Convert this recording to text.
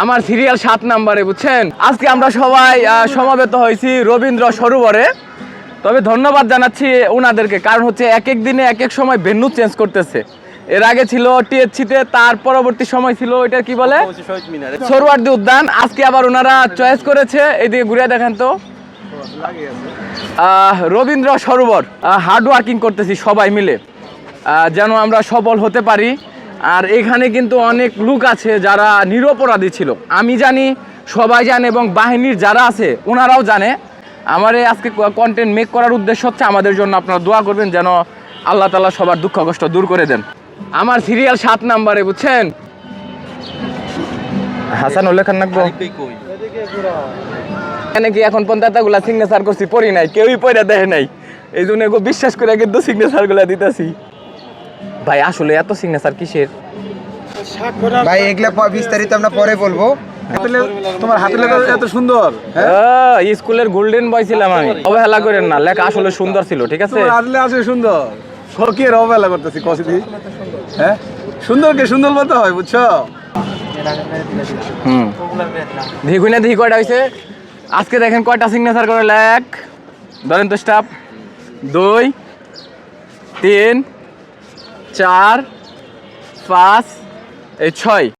আমার সিরিয়াল 7 নম্বরে, বুঝছেন। আজকে আমরা সবাই সমাবেত হয়েছি রবীন্দ্র সরোবরে। তবে ধন্যবাদ জানাচ্ছি ওনাদেরকে, কারণ হচ্ছে এক এক দিনে এক এক সময় ভেন্যু চেঞ্জ করতেছে। এর আগে ছিল টিএসসিতে, তার পরবর্তী সময় ছিল ওইটা কি বলে সরোয়ার্দী উদ্যান। আজকে আবার ওনারা চয়েস করেছে, এইদিকে ঘুরে দেখেন তো, রবীন্দ্র সরোবর। হার্ড ওয়ার্কিং করতেছি সবাই মিলে যেন আমরা সফল হতে পারি। আর এখানে কিন্তু অনেক লোক আছে যারা নিরপরাধী ছিল, আমি জানি, সবাই জানে, এবং বাহিনীর যারা আছে ওনারাও জানে। আমার এই আজকে কন্টেন্ট মেক করার উদ্দেশ্য হচ্ছে আমাদের জন্য আপনারা দোয়া করবেন যেন আল্লাহ তাআলা সবার দুঃখ কষ্ট দূর করে দেন। আমার সিরিয়াল 7 নম্বরে, বুঝছেন। হাসান উল্লেখ নাকবো এখানে কি এখন পঞ্চায়েতগুলা সিগনেচার করছি, পড়ি নাই, কেউই পড়ে দেখে নাই, এই জন্য বিশ্বাস করে কিন্তু সিগনেচার গুলা দিতেছি। ভাই আসলে এত সিগনেচার কিসের ভাই? এগুলা বিস্তারিত আমরা পরে বলবো। তোমার হাতের লেখা এত সুন্দর। স্কুলের গোল্ডেন বয় ছিলাম আমি, অবহেলা করেন না, লেখা আসলে সুন্দর ছিল, ঠিক আছে। আসলে আসলে সুন্দর, ফকির অবহেলা করতেছি কসিদি। হ্যাঁ, সুন্দরকে সুন্দর বলতে হয়, বুঝছো। দেখুন দেখি কয়টা হয়েছে আজকে, দেখেন কয়টা সিগনেচার করে লেখ। ধরেন তো স্টাফ 2 3 4 5 6।